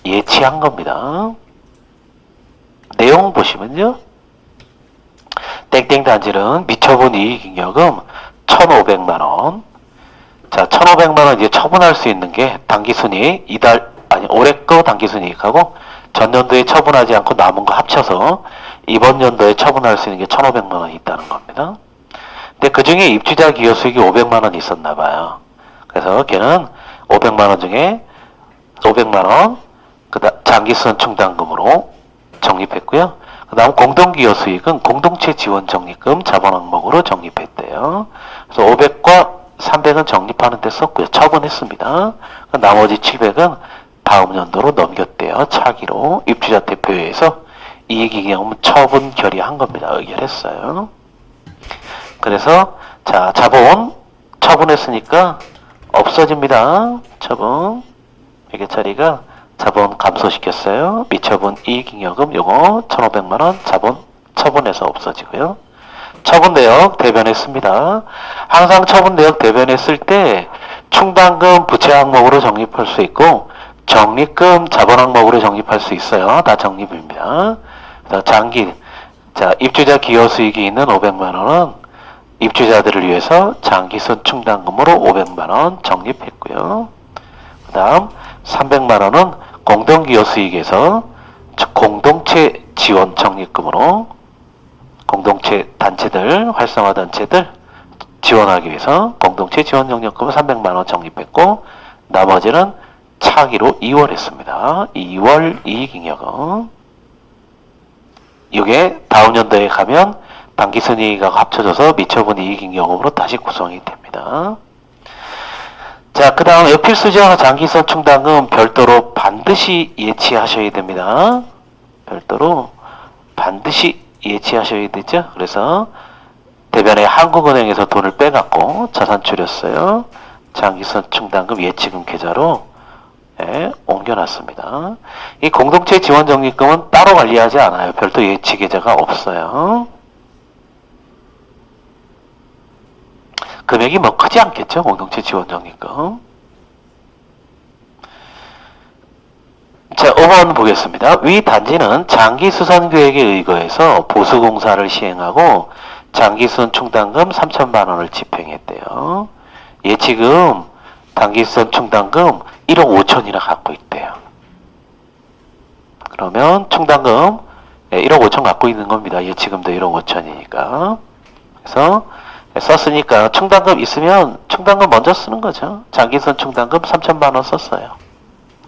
예치한 겁니다. 내용 보시면요. 땡땡 단지는 미처분 이익잉여금 1,500만원. 자, 1,500만원 이제 처분할 수 있는 게 당기순이익, 올해 거 당기순이익하고 전년도에 처분하지 않고 남은 거 합쳐서 이번 연도에 처분할 수 있는 게 1,500만원이 있다는 겁니다. 근데 그 중에 입주자 기여 수익이 500만원 있었나 봐요. 그래서 걔는 500만원 중에 500만원, 장기수선 충당금으로 적립했고요. 그 다음 공동기여 수익은 공동체 지원 적립금 자본 항목으로 적립했대요. 그래서 500과 300은 적립하는 데 썼고요. 처분했습니다. 나머지 700은 다음 연도로 넘겼대요. 차기로 입주자 대표회에서 이익잉여금 처분 결의한 겁니다. 의결했어요. 그래서 자, 자본 처분했으니까 없어집니다. 처분 회계처리가 자본 감소시켰어요. 미처분 이익잉여금 요거 1,500만원 자본 처분해서 없어지고요. 처분내역 대변했습니다. 항상 처분내역 대변했을 때 충당금 부채 항목으로 적립할 수 있고 적립금 자본 항목으로 적립할 수 있어요. 다 적립입니다. 장기 자 입주자 기여 수익이 있는 500만원은 입주자들을 위해서 장기순 충당금으로 500만원 적립했고요. 그 다음 300만원은 공동기여 수익에서 공동체 지원 적립금으로 공동체 단체들, 활성화 단체들 지원하기 위해서 공동체 지원 적립금을 300만원 적립했고 나머지는 차기로 2월 했습니다. 2월 이익잉여금 이게 다음 연도에 가면 당기순이익하고 합쳐져서 미처분 이익잉여금으로 다시 구성이 됩니다. 자, 그 다음 필수지와 장기선 충당금 별도로 반드시 예치하셔야 됩니다. 별도로 반드시 예치하셔야 되죠. 그래서 대변에 한국은행에서 돈을 빼갖고 자산 줄였어요. 장기선 충당금 예치금 계좌로 옮겨놨습니다. 이 공동체 지원 적립금은 따로 관리하지 않아요. 별도 예치 계좌가 없어요. 금액이 뭐 크지 않겠죠. 공동체 지원 적립금. 자, 5번 보겠습니다. 위 단지는 장기수선 계획에 의거해서 보수공사를 시행하고 장기수선 충당금 3천만원을 집행했대요. 예치금 단기수선 충당금 1억 5천이나 갖고 있대요. 그러면 충당금 1억 5천 갖고 있는 겁니다. 예치금도 1억 5천이니까. 그래서 썼으니까 충당금 있으면 충당금 먼저 쓰는 거죠. 장기수선 충당금 3천만원 썼어요.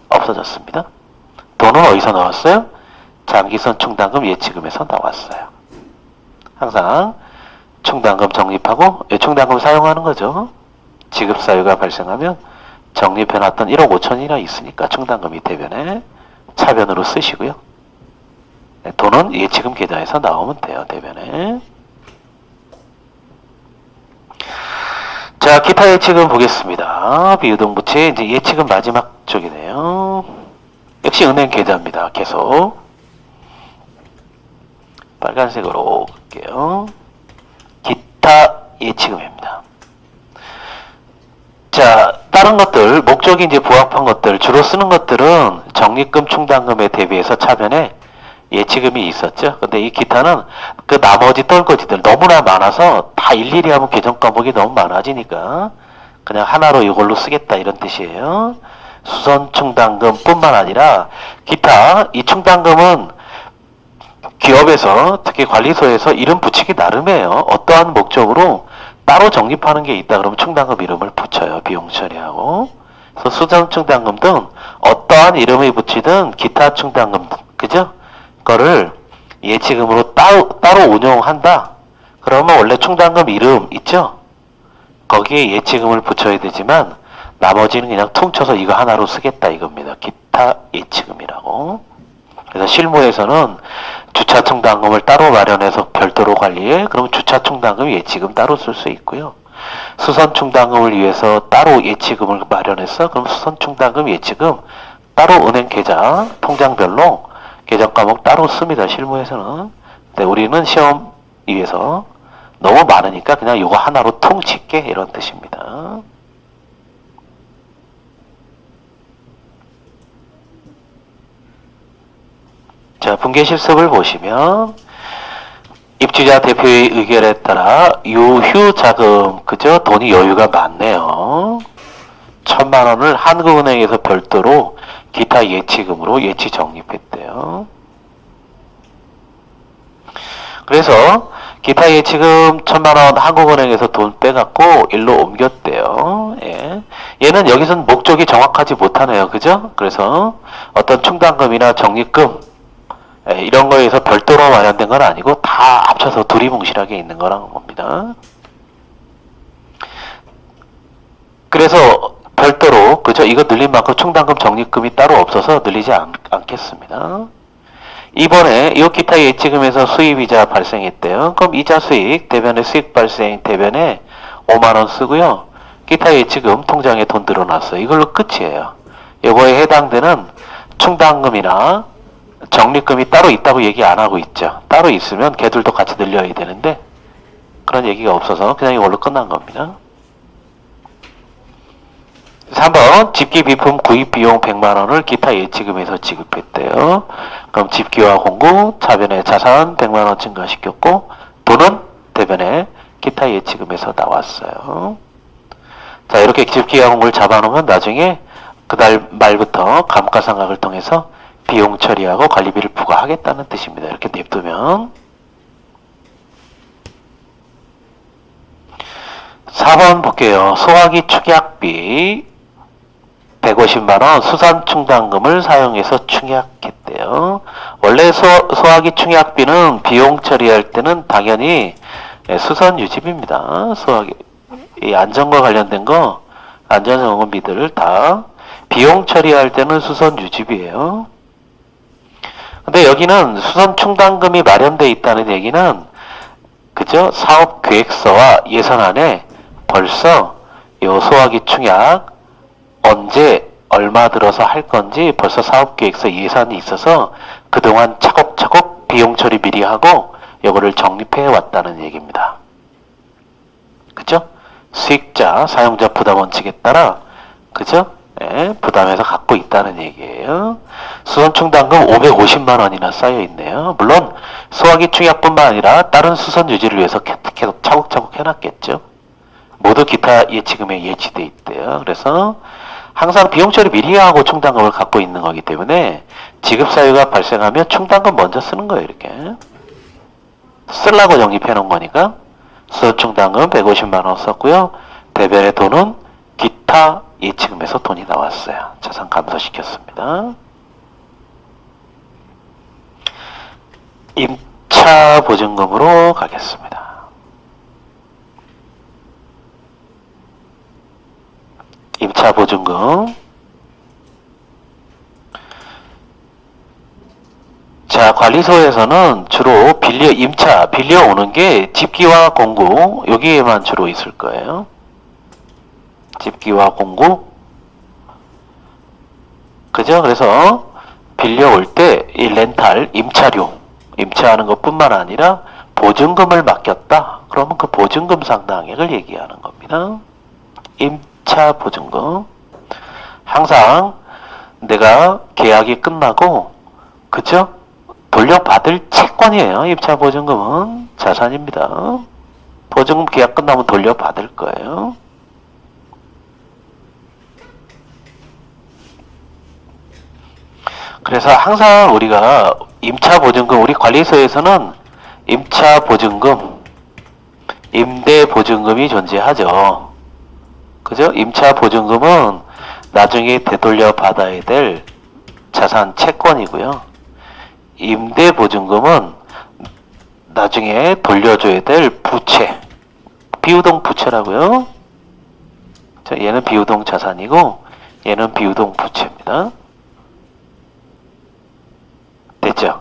없어졌습니다. 돈은 어디서 나왔어요? 장기수선 충당금 예치금에서 나왔어요. 항상 충당금 적립하고 충당금 사용하는 거죠. 지급사유가 발생하면 적립해놨던 1억 5천이나 있으니까 충당금이 대변에 차변으로 쓰시고요. 돈은 예치금 계좌에서 나오면 돼요. 대변에. 자, 기타 예치금 보겠습니다. 비유동부채 이제 예치금 마지막 쪽이네요. 역시 은행 계좌입니다. 계속 빨간색으로 갈게요. 기타 예치금입니다. 자, 다른 것들 목적이 이제 부합한 것들 주로 쓰는 것들은 적립금 충당금에 대비해서 차변에 예치금이 있었죠. 근데 이 기타는 그 나머지 떨거지들 너무나 많아서 다 일일이 하면 계정 과목이 너무 많아지니까 그냥 하나로 이걸로 쓰겠다 이런 뜻이에요. 수선 충당금 뿐만 아니라 기타 이 충당금은 기업에서 특히 관리소에서 이름 붙이기 나름이에요. 어떠한 목적으로 따로 적립하는 게 있다 그러면 충당금 이름을 붙여요. 비용 처리하고. 그래서 수선 충당금 등 어떠한 이름을 붙이든 기타 충당금 그죠? 거를 예치금으로 따로 운용한다. 그러면 원래 충당금 이름 있죠? 거기에 예치금을 붙여야 되지만 나머지는 그냥 퉁쳐서 이거 하나로 쓰겠다 이겁니다. 기타 예치금이라고. 그래서 실무에서는 주차 충당금을 따로 마련해서 별도로 관리해. 그럼 주차 충당금 예치금 따로 쓸 수 있고요. 수선 충당금을 위해서 따로 예치금을 마련해서 그럼 수선 충당금 예치금 따로 은행 계좌 통장별로 계정 과목 따로 씁니다. 실무에서는. 근데 우리는 시험 위해서 너무 많으니까 그냥 이거 하나로 퉁칠게 이런 뜻입니다. 자, 분계 실습을 보시면 입주자 대표의 의결에 따라 유휴 자금 그죠? 돈이 여유가 많네요. 1,000만원을 한국은행에서 별도로 기타 예치금으로 예치 적립했대요. 그래서 기타 예치금 1,000만원 한국은행에서 돈 빼갖고 일로 옮겼대요. 예. 얘는 여기서는 목적이 정확하지 못하네요. 그죠? 그래서 어떤 충당금이나 적립금 이런 거에서 별도로 마련된 건 아니고 다 합쳐서 두리뭉실하게 있는 거라는 겁니다. 그래서 별도로 그죠? 이거 늘린 만큼 충당금 적립금이 따로 없어서 늘리지 않겠습니다. 이번에 이 기타 예치금에서 수입이자 발생했대요. 그럼 이자 수익, 대변에 수익 발생, 대변에 5만원 쓰고요. 기타 예치금 통장에 돈 들어놨어요. 이걸로 끝이에요. 요거에 해당되는 충당금이나 적립금이 따로 있다고 얘기 안 하고 있죠. 따로 있으면 걔들도 같이 늘려야 되는데 그런 얘기가 없어서 그냥 이걸로 끝난 겁니다. 3번 집기 비품 구입 비용 100만원을 기타 예치금에서 지급했대요. 그럼 집기와 공구, 차변의 자산 100만원 증가시켰고 돈은 대변에 기타 예치금에서 나왔어요. 자, 이렇게 집기와 공구를 잡아놓으면 나중에 그달 말부터 감가상각을 통해서 비용 처리하고 관리비를 부과하겠다는 뜻입니다. 이렇게 냅두면 4번 볼게요. 소화기 축약비 150만원 수산충당금을 사용해서 충약했대요. 원래 소화기 충약비는 비용 처리할 때는 당연히 수선유지비입니다. 소화기 이 안전과 관련된 거 안전정원비들을 다 비용 처리할 때는 수선유지비예요. 근데 여기는 수선충당금이 마련되어 있다는 얘기는 그죠? 사업계획서와 예산안에 벌써 요 소화기 충약 언제 얼마 들어서 할 건지 벌써 사업계획서 예산이 있어서 그동안 차곡차곡 비용 처리 미리 하고 요거를 적립해 왔다는 얘기입니다. 그죠? 수익자, 사용자 부담 원칙에 따라 그죠? 예, 부담해서 갖고 있다는 얘기예요. 수선충당금 550만원이나 쌓여 있네요. 물론 소화기 충약뿐만 아니라 다른 수선 유지를 위해서 계속 차곡차곡 해놨겠죠. 모두 기타 예치금에 예치돼 있대요. 그래서 항상 비용 처리 미리 하고 충당금을 갖고 있는 거기 때문에 지급 사유가 발생하면 충당금 먼저 쓰는 거예요. 이렇게 쓰려고 적립해 놓은 거니까 수선충당금 150만원 썼고요. 대변의 돈은 기타 예치금에서 돈이 나왔어요. 자산 감소시켰습니다. 임차 보증금으로 가겠습니다. 임차 보증금. 자, 관리소에서는 주로 임차 빌려오는 게 집기와 공구 여기에만 주로 있을 거예요. 집기와 공구. 그죠? 그래서 빌려올 때 이 렌탈, 임차료, 임차하는 것뿐만 아니라 보증금을 맡겼다. 그러면 그 보증금 상당액을 얘기하는 겁니다. 임차 보증금. 항상 내가 계약이 끝나고 그죠? 돌려받을 채권이에요. 임차 보증금은 자산입니다. 보증금 계약 끝나면 돌려받을 거예요. 그래서 항상 우리가 임차보증금, 우리 관리소에서는 임차보증금, 임대보증금이 존재하죠. 그죠? 임차보증금은 나중에 되돌려 받아야 될 자산 채권이고요. 임대보증금은 나중에 돌려줘야 될 부채, 비우동 부채라고요. 얘는 비우동 자산이고 얘는 비우동 부채입니다. 됐죠?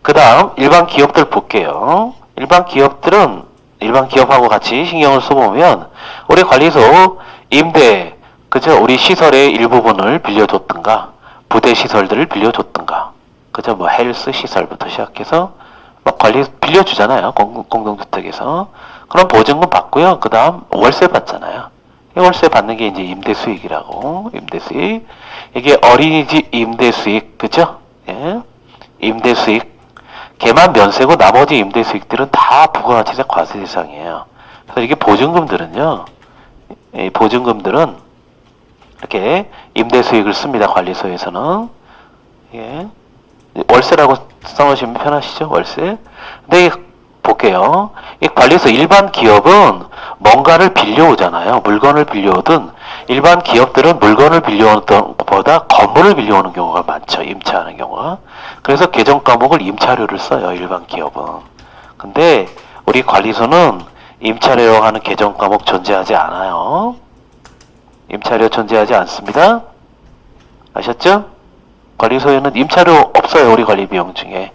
그 다음 일반 기업들 볼게요. 일반 기업하고 같이 신경을 써보면 우리 관리소 임대 그죠? 우리 시설의 일부분을 빌려줬든가 부대 시설들을 빌려줬든가 그죠? 뭐 헬스 시설부터 시작해서 막 관리 빌려주잖아요. 공동주택에서 그럼 보증금 받고요. 그 다음 월세 받잖아요. 월세 받는 게 이제 임대 수익이라고. 임대 수익. 이게 어린이집 임대 수익 그죠? 예. 임대 수익 걔만 면세고 나머지 임대 수익들은 다 부가가치세 과세 대상이에요. 그래서 이게 보증금들은요, 이 보증금들은 이렇게 임대 수익을 씁니다. 관리소에서는. 예. 월세라고 써놓으시면 편하시죠? 월세. 근데 볼게요. 이 관리소 일반 기업은 뭔가를 빌려오잖아요. 물건을 빌려오든 일반 기업들은 물건을 빌려오는 것보다 건물을 빌려오는 경우가 많죠. 임차하는 경우가. 그래서 계정 과목을 임차료를 써요. 일반 기업은. 근데 우리 관리소는 임차료라고 하는 계정 과목 존재하지 않아요. 임차료 존재하지 않습니다. 아셨죠? 관리소에는 임차료 없어요. 우리 관리 비용 중에.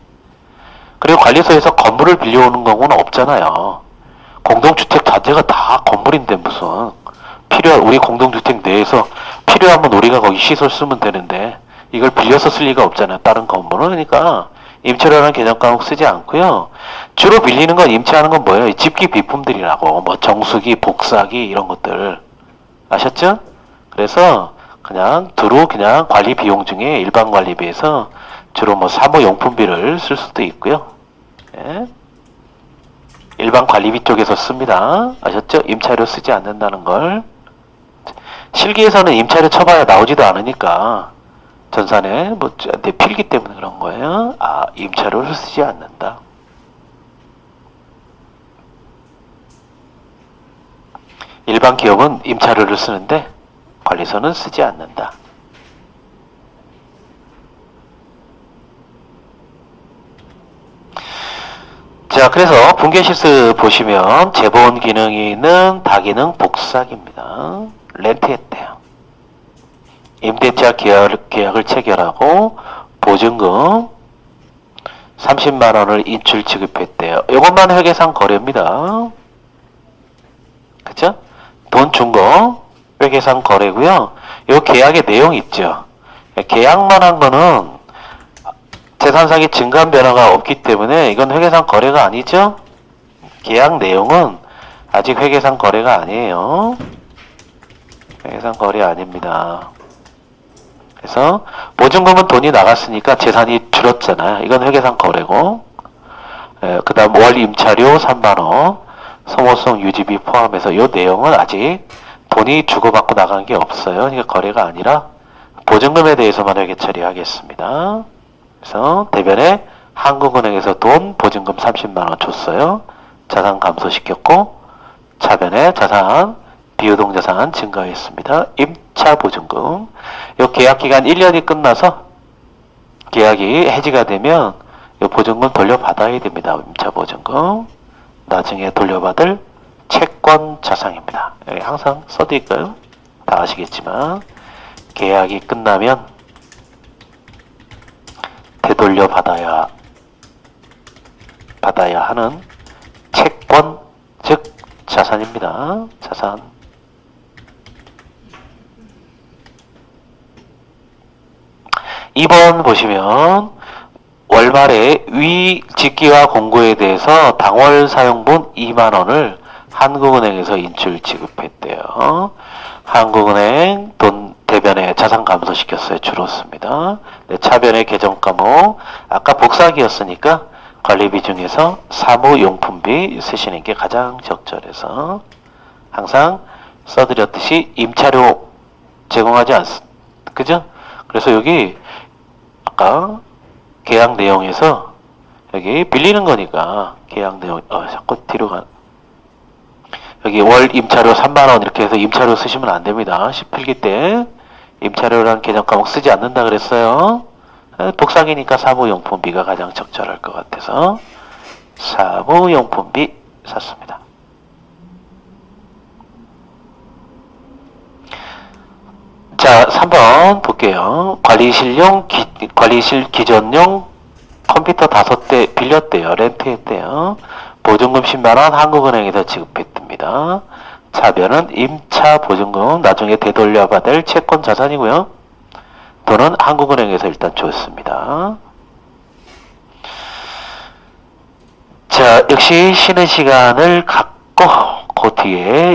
그리고 관리소에서 건물을 빌려오는 경우는 없잖아요. 공동주택 자체가 다 건물인데 무슨 필요한 우리 공동주택 내에서 필요하면 우리가 거기 시설 쓰면 되는데 이걸 빌려서 쓸 리가 없잖아요. 다른 건물은. 그러니까 임차료라는 개념 과목 쓰지 않고요. 주로 빌리는 건 임차하는 건 뭐예요? 집기 비품들이라고 뭐 정수기, 복사기 이런 것들 아셨죠? 그래서 그냥 두루 그냥 관리 비용 중에 일반 관리비에서 주로 뭐 사무용품비를 쓸 수도 있고요. 예. 일반 관리비 쪽에서 씁니다. 아셨죠? 임차료 쓰지 않는다는 걸. 실기에서는 임차료 쳐봐야 나오지도 않으니까 전산에 뭐 내 필기 때문에 그런 거예요. 아, 임차료를 쓰지 않는다. 일반 기업은 임차료를 쓰는데 관리소는 쓰지 않는다. 자, 그래서 분계실수 보시면 재본 기능이 있는 다기능 복사기입니다. 렌트했대요. 임대차 계약을 체결하고 보증금 30만 원을 인출 지급했대요. 이것만 회계상 거래입니다. 그쵸? 돈 준 거 회계상 거래고요. 요 계약의 내용 있죠. 계약만 한 거는 재산상의 증감 변화가 없기 때문에 이건 회계상 거래가 아니죠? 계약 내용은 아직 회계상 거래가 아니에요. 회계상 거래 아닙니다. 그래서 보증금은 돈이 나갔으니까 재산이 줄었잖아요. 이건 회계상 거래고 그 다음 월 임차료 3만원 소모성 유지비 포함해서 이 내용은 아직 돈이 주고받고 나간 게 없어요. 그러니까 거래가 아니라 보증금에 대해서만 회계 처리하겠습니다. 그래서 대변에 한국은행에서 돈 보증금 30만원 줬어요. 자산 감소시켰고 차변에 자산 비유동자산 증가했습니다. 임차 보증금. 요 계약기간 1년이 끝나서 계약이 해지가 되면 요 보증금 돌려받아야 됩니다. 임차 보증금. 나중에 돌려받을 채권 자산입니다. 여기 항상 써드릴까요? 다 아시겠지만 계약이 끝나면 되돌려 받아야 하는 채권, 즉 자산입니다. 자산. 2번 보시면 월말에 위 직기와 공고에 대해서 당월 사용분 2만 원을 한국은행에서 인출 지급했대요. 한국은행 돈 대변에 자산 감소시켰어요. 줄었습니다. 네, 차변의 개정 과목 아까 복사기였으니까 관리비 중에서 사무용품비 쓰시는 게 가장 적절해서 항상 써드렸듯이 임차료 제공하지 않습니다. 그죠? 그래서 여기 아까 계약 내용에서 여기 빌리는 거니까 계약 내용 자꾸 뒤로 가 여기 월 임차료 3만원 이렇게 해서 임차료 쓰시면 안 됩니다. 10필기 때 임차료라는 개념 과목 쓰지 않는다 그랬어요. 복사기니까 사무용품비가 가장 적절할 것 같아서 사무용품비 샀습니다. 자, 3번 볼게요. 관리실 기존용 컴퓨터 5대 빌렸대요. 렌트했대요. 보증금 10만원 한국은행에서 지급했답니다. 차변은 임차 보증금 나중에 되돌려받을 채권 자산이고요. 돈은 한국은행에서 일단 줬습니다. 자, 역시 쉬는 시간을 갖고 그 뒤에